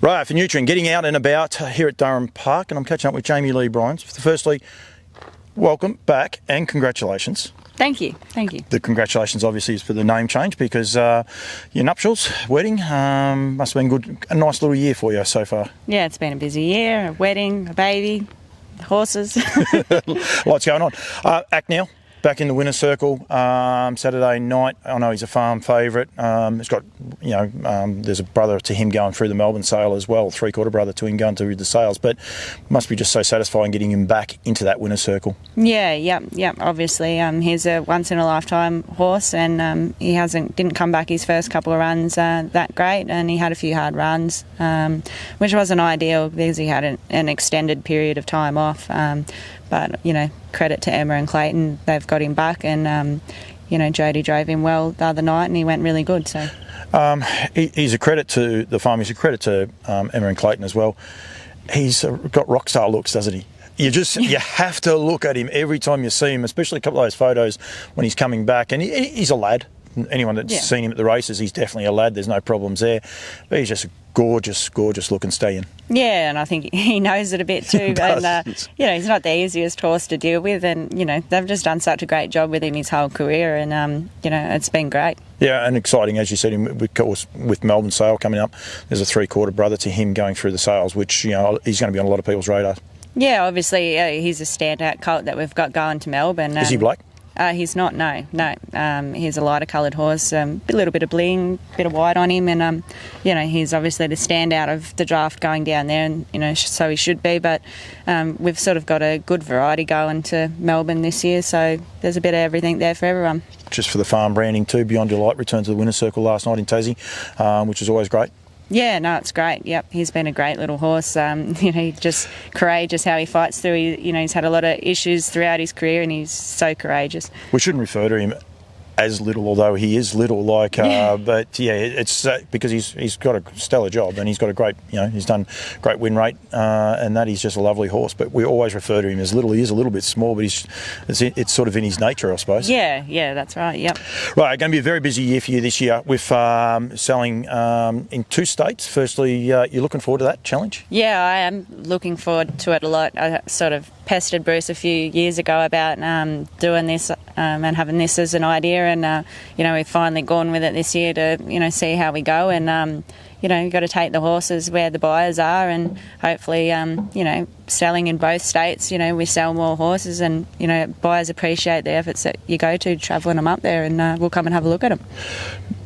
Right, for Nutrient, getting out and about here at Durham Park, and I'm catching up with Jamie Lee Bryans. Firstly, welcome back and congratulations. Thank you, thank you. The congratulations obviously is for the name change because your nuptials, wedding, must have been good. A nice little year for you so far. Yeah, it's been a busy year, a wedding, a baby, horses. Lots going on. Acknell, back in the winner's circle Saturday night. I know he's a farm favourite. He's got, there's a brother to him going through the Melbourne sale as well, three-quarter brother to him going through the sales, but must be just so satisfying getting him back into that winner's circle. Yeah, obviously. He's a once-in-a-lifetime horse, and he didn't come back his first couple of runs that great, and he had a few hard runs, which wasn't ideal because he had an extended period of time off. But, credit to Emma and Clayton, they've got him back, and, Jody drove him well the other night and he went really good. So he's a credit to the farm, he's a credit to Emma and Clayton as well. He's got rock star looks, doesn't he? You have to look at him every time you see him, especially a couple of those photos when he's coming back. And he's a lad. Anyone that's seen him at the races, he's definitely a lad. There's no problems there. But he's just a gorgeous looking stallion. Yeah, and I think he knows it a bit too. And he's not the easiest horse to deal with, and they've just done such a great job with him his whole career, and it's been great. Yeah, and exciting, as you said, of course, with Melbourne sale coming up, there's a three-quarter brother to him going through the sales, which he's going to be on a lot of people's radar. Yeah, obviously he's a standout colt that we've got going to Melbourne. Is he black? He's not, no. He's a lighter coloured horse, a little bit of bling, bit of white on him, and he's obviously the standout of the draft going down there, and so he should be. But we've sort of got a good variety going to Melbourne this year, so there's a bit of everything there for everyone. Just for the farm branding too, Beyond Your Light returned to the winner's circle last night in Tassie, which is always great. Yeah, no, it's great. Yep, he's been a great little horse. Just courageous how he fights through. He's had a lot of issues throughout his career, and he's so courageous. We shouldn't refer to him as little, although he is little. But it's because he's got a stellar job, and he's got a great, he's done great win rate, and that he's just a lovely horse. But we always refer to him as little. He is a little bit small, but it's sort of in his nature, I suppose. Yeah, that's right. Yep. Right, going to be a very busy year for you this year with selling in 2 states. Firstly, you're looking forward to that challenge? Yeah, I am looking forward to it a lot. I sort of pestered Bruce a few years ago about doing this and having this as an idea, and we've finally gone with it this year to see how we go, and you've got to take the horses where the buyers are, and hopefully selling in both states, we sell more horses, and buyers appreciate the efforts that you go to travelling them up there, and we'll come and have a look at them.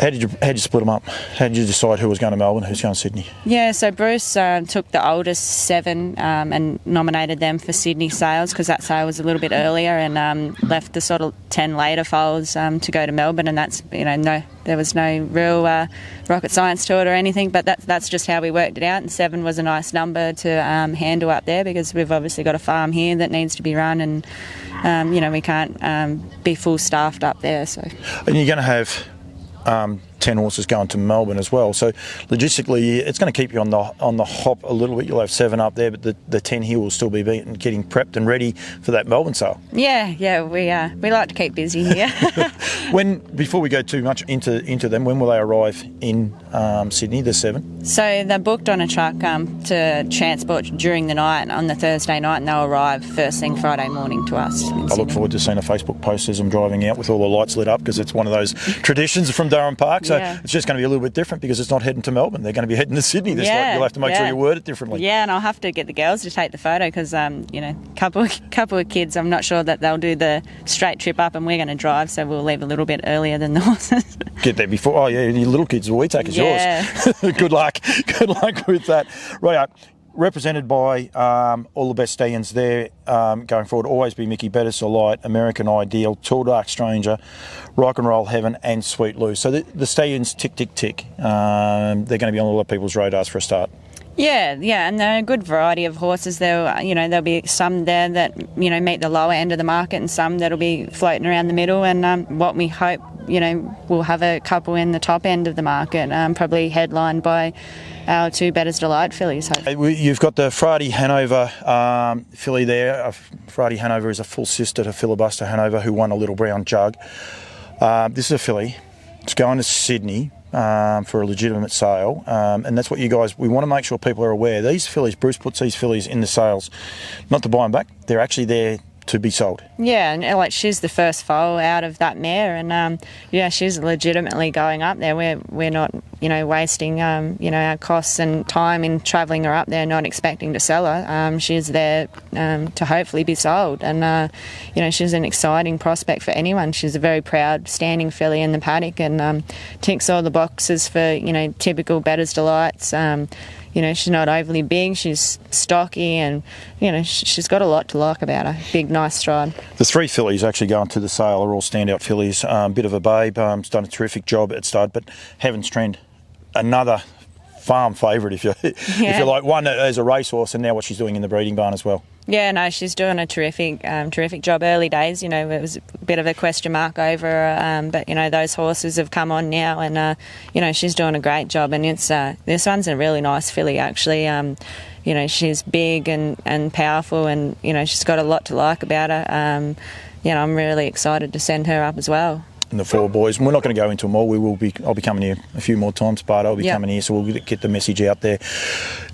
How did you split them up? How did you decide who was going to Melbourne, who's going to Sydney? Yeah, so Bruce took the oldest 7 and nominated them for Sydney sales, because that sale was a little bit earlier, and left the sort of 10 later foals to go to Melbourne, and that's there was no real rocket science to it or anything, but that's just how we worked it out, and 7 was a nice number to handle up there, because we've obviously got a farm here that needs to be run, and we can't be full staffed up there. So, and you're going to have 10 horses going to Melbourne as well, so logistically it's going to keep you on the hop a little bit. You'll have 7 up there, but the 10 here will still be getting prepped and ready for that Melbourne sale. Yeah, we like to keep busy here. Before we go too much into them, when will they arrive in Sydney, the 7? So they're booked on a truck to transport during the night on the Thursday night, and they'll arrive first thing Friday morning to us. I look forward to seeing a Facebook post as I'm driving out with all the lights lit up, because it's one of those traditions from Durham Park. So it's just going to be a little bit different, because it's not heading to Melbourne. They're going to be heading to Sydney this lot. You'll have to make sure you word it differently. Yeah, and I'll have to get the girls to take the photo, because couple of kids, I'm not sure that they'll do the straight trip up, and we're going to drive, so we'll leave a little bit earlier than the horses. Get there before. Oh yeah, your little kids, we take as yours. Good luck with that. Right. Represented by all the best stallions there going forward. Always Be Mickey, Better So Light, American Ideal, Tall Dark Stranger, Rock and Roll Heaven, and Sweet Lou. So the stallions tick. They're going to be on a lot of people's radars for a start. Yeah, and there are a good variety of horses. There'll be some there that meet the lower end of the market, and some that'll be floating around the middle. And what we hope, we'll have a couple in the top end of the market, probably headlined by our 2 Better's Delight fillies. You've got the Friday Hanover filly there. Friday Hanover is a full sister to Filibuster Hanover, who won a Little Brown Jug. This is a filly. It's going to Sydney. for a legitimate sale, and that's what we want to make sure people are aware. These fillies, Bruce puts these fillies in the sales, not to buy them back. They're actually there to be sold. Yeah, and like she's the first foal out of that mare, and yeah, she's legitimately going up there. We're not, wasting our costs and time in travelling her up there, not expecting to sell her. She's there to hopefully be sold, and she's an exciting prospect for anyone. She's a very proud standing filly in the paddock, and ticks all the boxes for typical Bettor's Delights. She's not overly big, she's stocky, and, she's got a lot to like about her. Big, nice stride. The 3 fillies actually going to the sale are all standout fillies. Bit of a babe, has done a terrific job at stud, but Heaven's Trend, another farm favourite, if you like, one as a racehorse, and now what she's doing in the breeding barn as well. Yeah, no, she's doing a terrific job. Early days, it was a bit of a question mark over her, but those horses have come on now, and she's doing a great job. And it's this one's a really nice filly, actually. She's big and powerful, and she's got a lot to like about her. I'm really excited to send her up as well. And the 4 boys, and we're not going to go into them all. I'll be coming here a few more times, but I'll be coming here, so we'll get the message out there.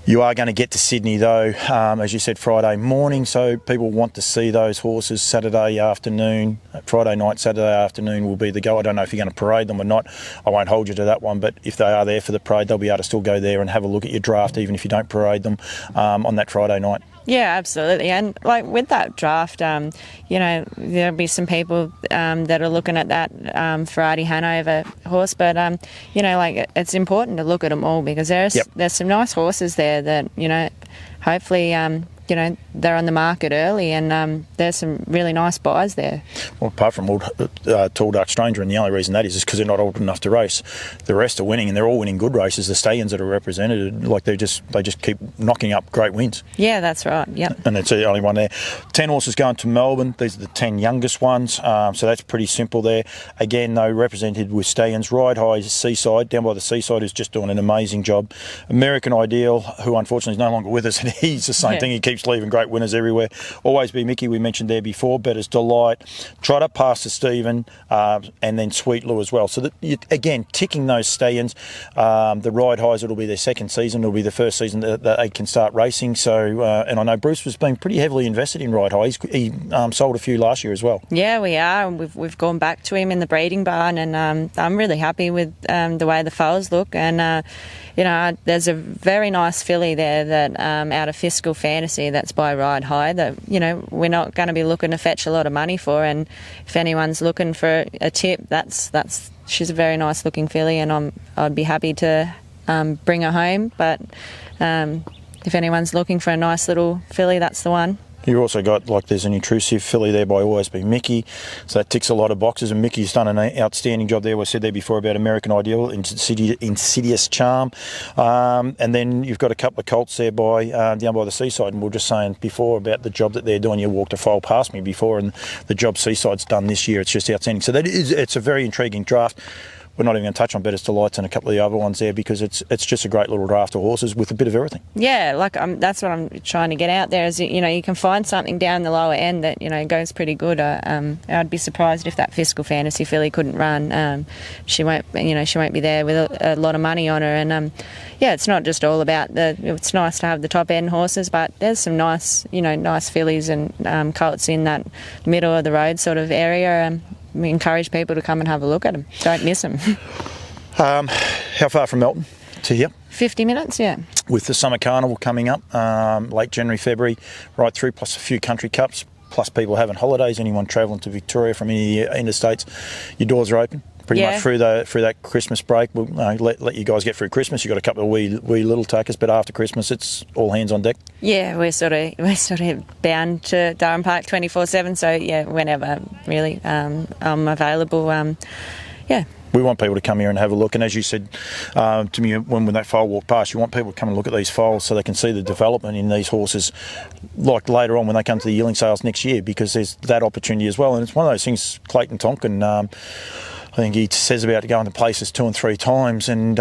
You are going to get to Sydney though, as you said, Friday morning, so people want to see those horses. Saturday afternoon, Friday night, Saturday afternoon will be the go. I don't know if you're going to parade them or not. I won't hold you to that one, but if they are there for the parade, they'll be able to still go there and have a look at your draft, even if you don't parade them on that Friday night. Yeah, absolutely. And like with that draft, there'll be some people that are looking at that Ferrari Hanover horse, but it's important to look at them all, because there's some nice horses there that hopefully they're on the market early, and there's some really nice buys there. Well, apart from Tall Dark Stranger, and the only reason that is because they're not old enough to race. The rest are winning, and they're all winning good races. The stallions that are represented, they just keep knocking up great wins. Yeah, that's right. Yep. And that's the only one there. 10 horses going to Melbourne. These are the 10 youngest ones, so that's pretty simple there. Again, though, represented with stallions. Ride High is Seaside, down by the Seaside, who's just doing an amazing job. American Ideal, who unfortunately is no longer with us, and he's the same thing. He keeps leaving great winners everywhere. Always Be Mickey, we mentioned there before. Bettor's Delight, Trotter, Pastor Stephen, and then Sweet Lou as well. So that, again, ticking those stallions. The Ride Highs, it'll be their second season. It'll be the first season that they can start racing. So, and I know Bruce was being pretty heavily invested in Ride High. He sold a few last year as well. Yeah, we are. We've gone back to him in the breeding barn, and I'm really happy with the way the foals look. And there's a very nice filly there that out of Fiscal Fantasy, that's by Ride High, that we're not going to be looking to fetch a lot of money for. And if anyone's looking for a tip, she's a very nice looking filly, and I'd be happy to bring her home. But if anyone's looking for a nice little filly, that's the one. You also got, there's an intrusive filly there by Always Be Mickey, so that ticks a lot of boxes, and Mickey's done an outstanding job there. We said there before about American Ideal, Insidious Charm, and then you've got a couple of colts there by down by the Seaside, and we were just saying before about the job that they're doing. You walked a foal past me before, and the job Seaside's done this year, it's just outstanding. So it's a very intriguing draft. We're not even going to touch on Bettor's Delights and a couple of the other ones there, because it's just a great little draft of horses with a bit of everything. Yeah, that's what I'm trying to get out there is, you can find something down the lower end that, goes pretty good. I'd be surprised if that Fiscal Fantasy filly couldn't run. She won't be there with a lot of money on her. And, it's not just all about it's nice to have the top end horses, but there's some nice fillies and colts in that middle of the road sort of area. We encourage people to come and have a look at them. Don't miss them. How far from Melbourne to here? 50 minutes, yeah. With the Summer Carnival coming up, late January, February, right through, plus a few country cups, plus people having holidays, anyone travelling to Victoria from any interstates, your doors are open. Pretty much through that Christmas break. We'll let you guys get through Christmas. You've got a couple of wee little takers, but after Christmas, it's all hands on deck. Yeah, we're sort of bound to Durham Park 24/7. So yeah, whenever really, I'm available. We want people to come here and have a look. And as you said to me when that foal walked past, you want people to come and look at these foals so they can see the development in these horses, like later on when they come to the yearling sales next year, because there's that opportunity as well. And it's one of those things, Clayton Tonkin. I think he says about going to places 2 and 3 times, and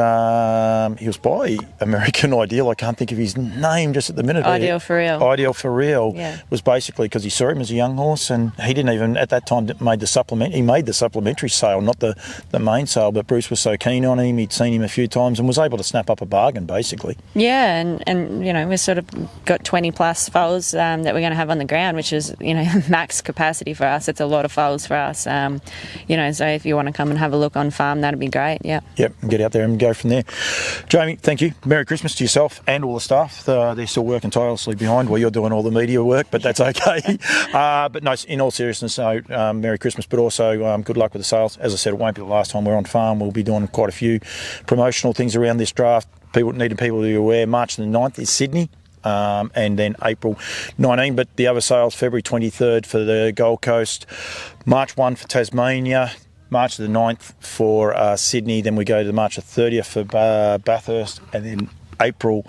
he was by American Ideal. I can't think of his name just at the minute. Ideal for Real. Ideal for Real. Yeah. Was basically because he saw him as a young horse, and he didn't even at that time made the supplement. He made the supplementary sale, not the main sale. But Bruce was so keen on him, he'd seen him a few times and was able to snap up a bargain basically. Yeah, and you know, we've sort of got 20 plus foals that we're going to have on the ground, which is, you know, max capacity for us. It's a lot of foals for us. You know, so if you want to come and have a look on farm, that'd be great. Yeah. Yep. Get out there and go from there. Jamie, thank you. Merry Christmas to yourself and all the staff. They're still working tirelessly behind while you're doing all the media work, but that's okay. But no, in all seriousness, no, Merry Christmas, but also good luck with the sales. As I said, it won't be the last time we're on farm. We'll be doing quite a few promotional things around this draft. People to be aware. March the 9th is Sydney. And then April 19, but the other sales, February 23rd for the Gold Coast, March 1 for Tasmania, March the 9th for Sydney, then we go to March the 30th for Bathurst, and then April,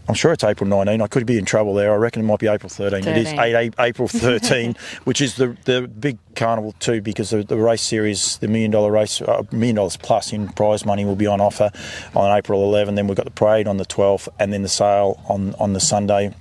I'm sure it's April 19, I could be in trouble there, I reckon it might be April 13. It is April 13, which is the big carnival too, because the race series, the $1 million race, $1 million plus in prize money will be on offer on April 11. Then we've got the parade on the 12th, and then the sale on the Sunday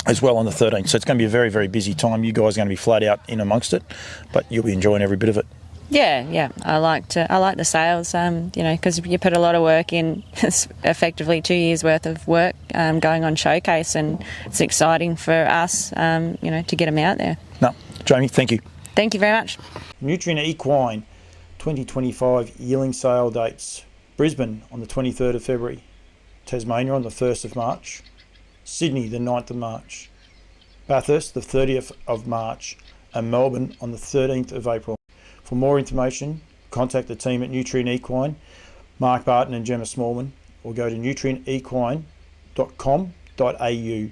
as well on the 13th. So it's going to be a very, very busy time. You guys are going to be flat out in amongst it, but you'll be enjoying every bit of it. Yeah. I like the sales, you know, because you put a lot of work in. It's effectively 2 years worth of work going on showcase, and it's exciting for us, you know, to get them out there. No, Jamie, thank you. Thank you very much. Nutrient Equine 2025 yearling sale dates: Brisbane on the 23rd of February, Tasmania on the 1st of March, Sydney the 9th of March, Bathurst the 30th of March, and Melbourne on the 13th of April. For more information, contact the team at Nutrient Equine, Mark Barton and Gemma Smallman, or go to nutrientequine.com.au.